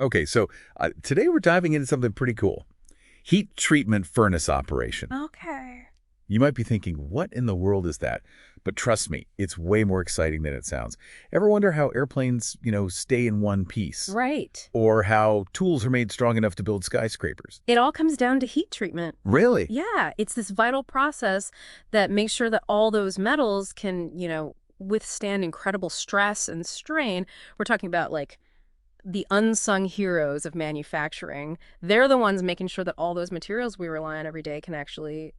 Okay, so today we're diving into something pretty cool. Heat treatment furnace operation. Okay. You might be thinking, what in the world is that? But trust me, it's way more exciting than it sounds. Ever wonder how airplanes, stay in one piece? Right. Or how tools are made strong enough to build skyscrapers? It all comes down to heat treatment. Really? Yeah, it's this vital process that makes sure that all those metals can, withstand incredible stress and strain. We're talking about like the unsung heroes of manufacturing. They're the ones making sure that all those materials we rely on every day can actually,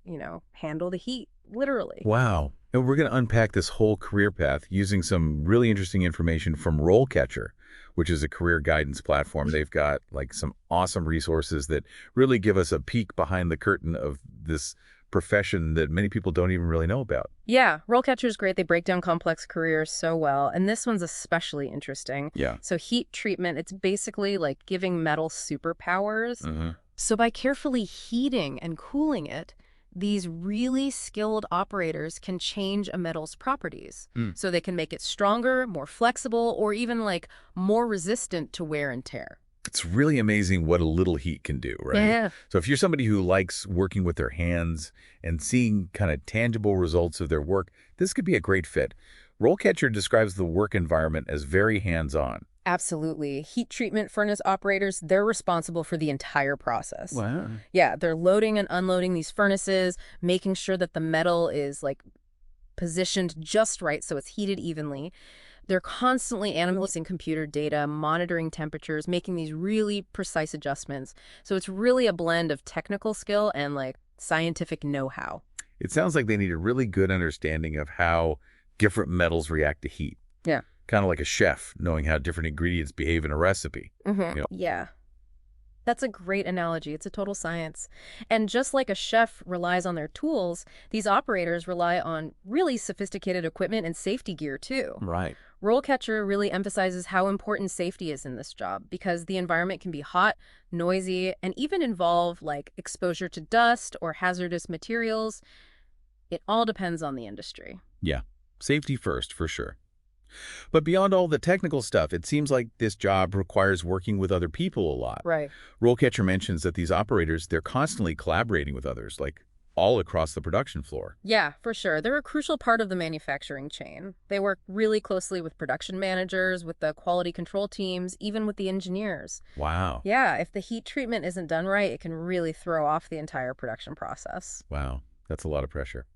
handle the heat, literally. Wow. And we're going to unpack this whole career path using some really interesting information from RoleCatcher, which is a career guidance platform. They've got like some awesome resources that really give us a peek behind the curtain of this profession that many people don't even really know about. Yeah, RoleCatcher is great. They break down complex careers so well. And this one's especially interesting. Yeah. So heat treatment, it's basically like giving metal superpowers. Hmm. So by carefully heating and cooling it, these really skilled operators can change a metal's properties. Mm. So they can make it stronger, more flexible, or even like more resistant to wear and tear. It's really amazing what a little heat can do, right? Yeah. So if you're somebody who likes working with their hands and seeing kind of tangible results of their work, this could be a great fit. RoleCatcher describes the work environment as very hands-on. Absolutely. Heat treatment furnace operators, they're responsible for the entire process. Wow. Yeah, they're loading and unloading these furnaces, making sure that the metal is like positioned just right so it's heated evenly. They're constantly analyzing computer data, monitoring temperatures, making these really precise adjustments. So it's really a blend of technical skill and like scientific know-how. It sounds like they need a really good understanding of how different metals react to heat. Yeah. Kind of like a chef knowing how different ingredients behave in a recipe. Yeah. That's a great analogy. It's a total science. And just like a chef relies on their tools, these operators rely on really sophisticated equipment and safety gear too. Right. RoleCatcher really emphasizes how important safety is in this job because the environment can be hot, noisy, and even involve like exposure to dust or hazardous materials. It all depends on the industry. Yeah. Safety first, for sure. But beyond all the technical stuff, it seems like this job requires working with other people a lot. Right. RoleCatcher mentions that these operators, they're constantly collaborating with others, like all across the production floor. Yeah, for sure. They're a crucial part of the manufacturing chain. They work really closely with production managers, with the quality control teams, even with the engineers. Wow. Yeah, if the heat treatment isn't done right, it can really throw off the entire production process. Wow. That's a lot of pressure.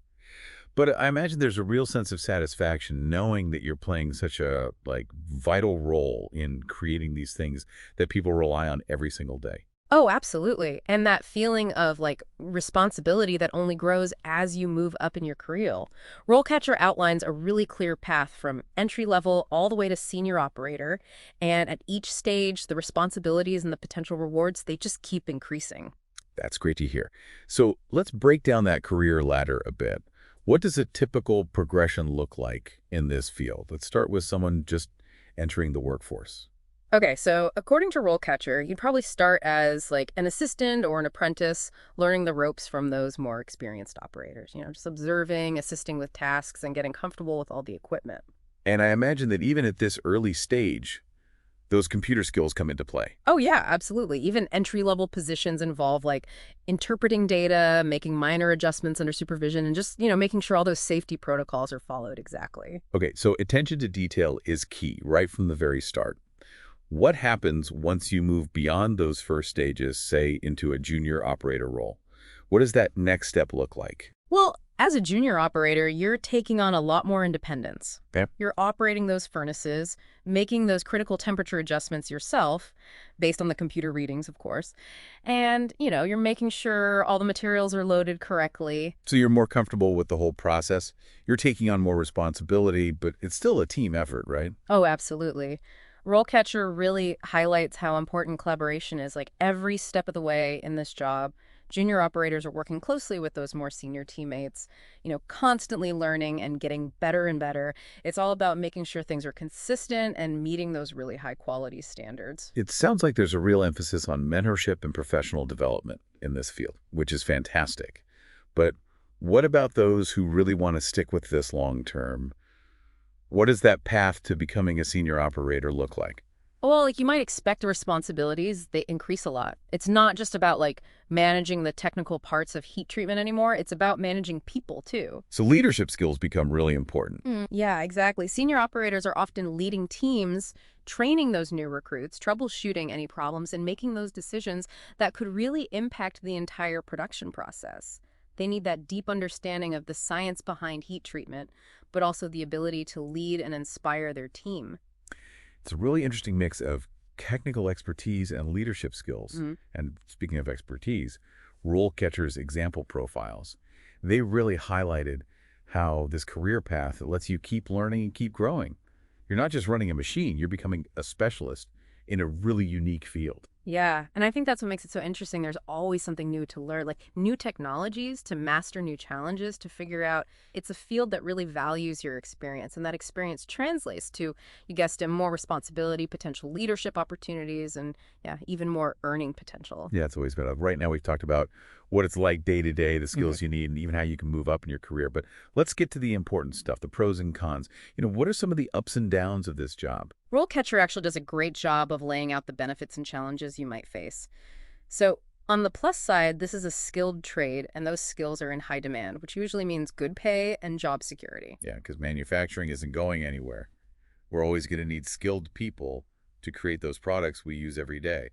But I imagine there's a real sense of satisfaction knowing that you're playing such a vital role in creating these things that people rely on every single day. Oh, absolutely. And that feeling of like responsibility that only grows as you move up in your career. RoleCatcher outlines a really clear path from entry level all the way to senior operator. And at each stage, the responsibilities and the potential rewards, they just keep increasing. That's great to hear. So let's break down that career ladder a bit. What does a typical progression look like in this field? Let's start with someone just entering the workforce. Okay, so according to RoleCatcher, you'd probably start as like an assistant or an apprentice, learning the ropes from those more experienced operators, just observing, assisting with tasks, and getting comfortable with all the equipment. And I imagine that even at this early stage, those computer skills come into play. Oh, yeah, absolutely. Even entry-level positions involve like interpreting data, making minor adjustments under supervision, and just, making sure all those safety protocols are followed exactly. Okay, so attention to detail is key right from the very start. What happens once you move beyond those first stages, say, into a junior operator role? What does that next step look like? Well, as a junior operator, you're taking on a lot more independence. Okay. You're operating those furnaces, making those critical temperature adjustments yourself, based on the computer readings, of course. And, you're making sure all the materials are loaded correctly. So you're more comfortable with the whole process. You're taking on more responsibility, but it's still a team effort, right? Oh, absolutely. RoleCatcher really highlights how important collaboration is, like every step of the way in this job. Junior operators are working closely with those more senior teammates, constantly learning and getting better and better. It's all about making sure things are consistent and meeting those really high quality standards. It sounds like there's a real emphasis on mentorship and professional development in this field, which is fantastic. But what about those who really want to stick with this long term? What does that path to becoming a senior operator look like? Well, like you might expect the responsibilities, they increase a lot. It's not just about like managing the technical parts of heat treatment anymore. It's about managing people too. So leadership skills become really important. Yeah, exactly. Senior operators are often leading teams, training those new recruits, troubleshooting any problems, and making those decisions that could really impact the entire production process. They need that deep understanding of the science behind heat treatment, but also the ability to lead and inspire their team. It's a really interesting mix of technical expertise and leadership skills. Mhm. And speaking of expertise, RoleCatcher's example profiles, they really highlighted how this career path that lets you keep learning and keep growing. You're not just running a machine, you're becoming a specialist in a really unique field. Yeah, and I think that's what makes it so interesting. There's always something new to learn, like new technologies to master new challenges, to figure out. It's a field that really values your experience, and that experience translates to, you guessed it, more responsibility, potential leadership opportunities, and yeah, even more earning potential. Yeah, it's always been. Right now, we've talked about what it's like day to day, the skills you need, and even how you can move up in your career. But let's get to the important stuff, the pros and cons. What are some of the ups and downs of this job? RoleCatcher actually does a great job of laying out the benefits and challenges you might face. So, on the plus side, this is a skilled trade, and those skills are in high demand, which usually means good pay and job security. Yeah, because manufacturing isn't going anywhere. We're always going to need skilled people to create those products we use every day.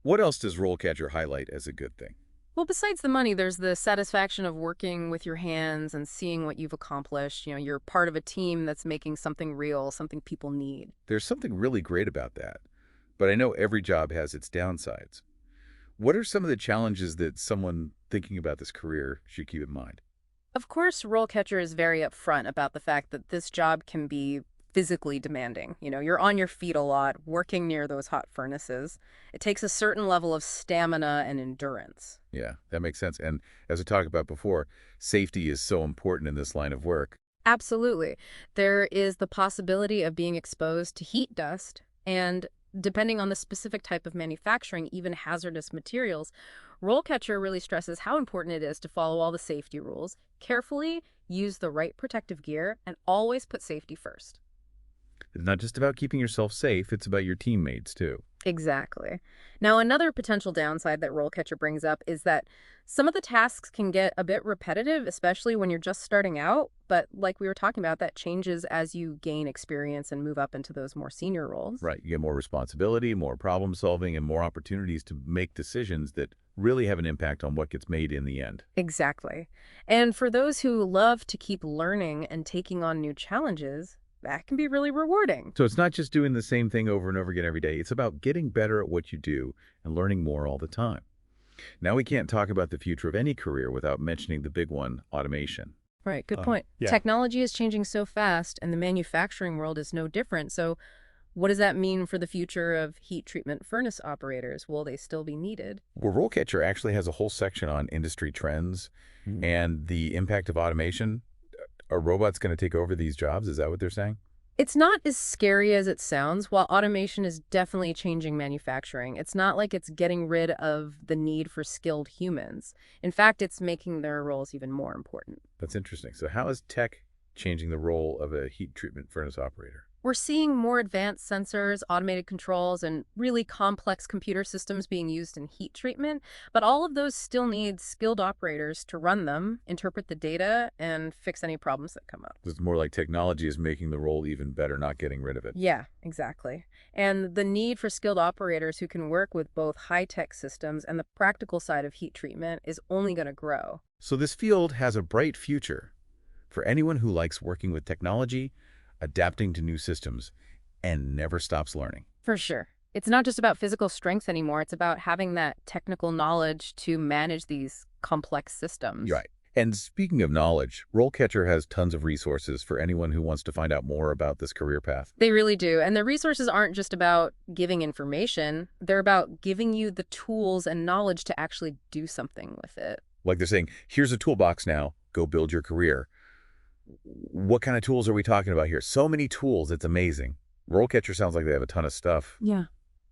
What else does RoleCatcher highlight as a good thing? Well, besides the money, there's the satisfaction of working with your hands and seeing what you've accomplished. You're part of a team that's making something real, something people need. There's something really great about that, but I know every job has its downsides. What are some of the challenges that someone thinking about this career should keep in mind? Of course, RoleCatcher is very upfront about the fact that this job can be physically demanding. You're on your feet a lot, working near those hot furnaces. It takes a certain level of stamina and endurance. Yeah, that makes sense. And as I talked about before, safety is so important in this line of work. Absolutely. There is the possibility of being exposed to heat dust and, depending on the specific type of manufacturing, even hazardous materials. RoleCatcher really stresses how important it is to follow all the safety rules, carefully use the right protective gear, and always put safety first. It's not just about keeping yourself safe, it's about your teammates too. Exactly. Now, another potential downside that RoleCatcher brings up is that some of the tasks can get a bit repetitive, especially when you're just starting out. But like we were talking about, that changes as you gain experience and move up into those more senior roles. Right. You get more responsibility, more problem solving, and more opportunities to make decisions that really have an impact on what gets made in the end. Exactly. And for those who love to keep learning and taking on new challenges, that can be really rewarding. So it's not just doing the same thing over and over again every day. It's about getting better at what you do and learning more all the time. Now, we can't talk about the future of any career without mentioning the big one, automation. Right, good point. Yeah. Technology is changing so fast, and the manufacturing world is no different. So, what does that mean for the future of heat treatment furnace operators? Will they still be needed? Well, RoleCatcher actually has a whole section on industry trends and the impact of automation. Are robots going to take over these jobs? Is that what they're saying? It's not as scary as it sounds. While automation is definitely changing manufacturing, it's not like it's getting rid of the need for skilled humans. In fact, it's making their roles even more important. That's interesting. So how is tech changing the role of a heat treatment furnace operator? We're seeing more advanced sensors, automated controls, and really complex computer systems being used in heat treatment, but all of those still need skilled operators to run them, interpret the data, and fix any problems that come up. It's more like technology is making the role even better, not getting rid of it. Yeah, exactly. And the need for skilled operators who can work with both high-tech systems and the practical side of heat treatment is only going to grow. So this field has a bright future for anyone who likes working with technology, adapting to new systems, and never stops learning. For sure. It's not just about physical strength anymore. It's about having that technical knowledge to manage these complex systems. Right. And speaking of knowledge, RoleCatcher has tons of resources for anyone who wants to find out more about this career path. They really do. And the resources aren't just about giving information. They're about giving you the tools and knowledge to actually do something with it. Like they're saying, here's a toolbox now, go build your career. What kind of tools are we talking about here? So many tools, it's amazing. RoleCatcher sounds like they have a ton of stuff. Yeah.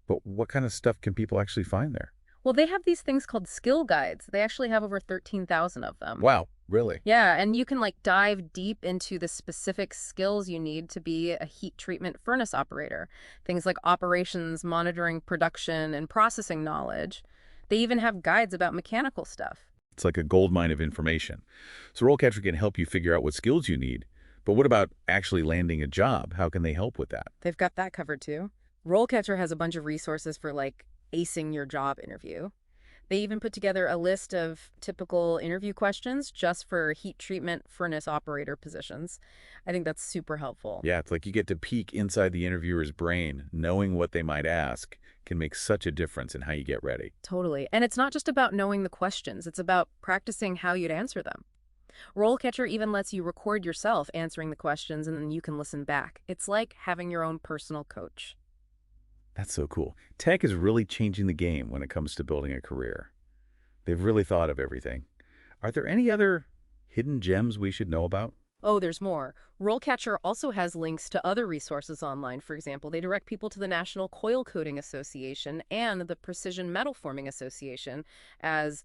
But what kind of stuff can people actually find there? Well, they have these things called skill guides. They actually have over 13,000 of them. Wow. Really? Yeah, and you can like dive deep into the specific skills you need to be a heat treatment furnace operator. Things like operations, monitoring production, and processing knowledge. They even have guides about mechanical stuff. It's like a gold mine of information. So RoleCatcher can help you figure out what skills you need. But what about actually landing a job? How can they help with that? They've got that covered too. RoleCatcher has a bunch of resources for like acing your job interview. They even put together a list of typical interview questions just for heat treatment furnace operator positions. I think that's super helpful. Yeah, it's like you get to peek inside the interviewer's brain. Knowing what they might ask can make such a difference in how you get ready. Totally. And it's not just about knowing the questions, it's about practicing how you'd answer them. RoleCatcher even lets you record yourself answering the questions and then you can listen back. It's like having your own personal coach. That's so cool. Tech is really changing the game when it comes to building a career. They've really thought of everything. Are there any other hidden gems we should know about? Oh, there's more. RoleCatcher also has links to other resources online. For example, they direct people to the National Coil Coating Association and the Precision Metal Forming Association as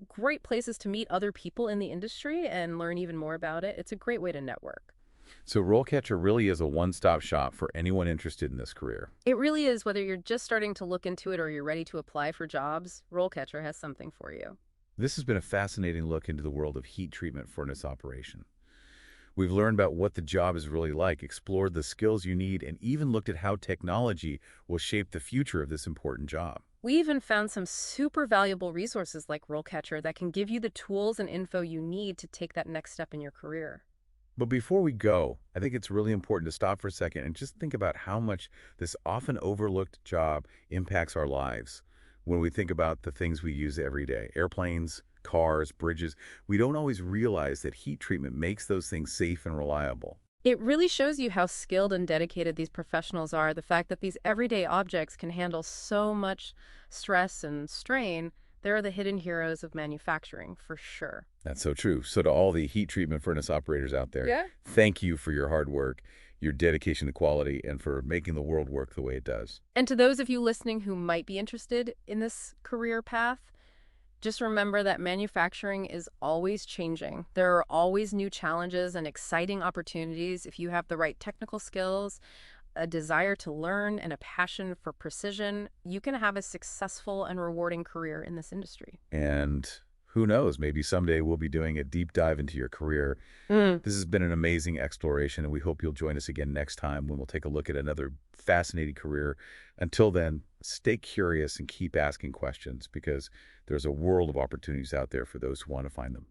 great places to meet other people in the industry and learn even more about it. It's a great way to network. So RoleCatcher really is a one-stop shop for anyone interested in this career. It really is, whether you're just starting to look into it or you're ready to apply for jobs, RoleCatcher has something for you. This has been a fascinating look into the world of heat treatment furnace operation. We've learned about what the job is really like, explored the skills you need, and even looked at how technology will shape the future of this important job. We even found some super valuable resources like RoleCatcher that can give you the tools and info you need to take that next step in your career. But before we go, I think it's really important to stop for a second and just think about how much this often overlooked job impacts our lives. When we think about the things we use every day, airplanes, cars, bridges, we don't always realize that heat treatment makes those things safe and reliable. It really shows you how skilled and dedicated these professionals are. The fact that these everyday objects can handle so much stress and strain, they're the hidden heroes of manufacturing, for sure. That's so true. So to all the heat treatment furnace operators out there, Yeah. thank you for your hard work, your dedication to quality, and for making the world work the way it does. And to those of you listening who might be interested in this career path, just remember that manufacturing is always changing. There are always new challenges and exciting opportunities. If you have the right technical skills, a desire to learn, and a passion for precision, you can have a successful and rewarding career in this industry. And who knows, maybe someday we'll be doing a deep dive into your career. Mm. This has been an amazing exploration, and we hope you'll join us again next time when we'll take a look at another fascinating career. Until then, stay curious and keep asking questions because there's a world of opportunities out there for those who want to find them.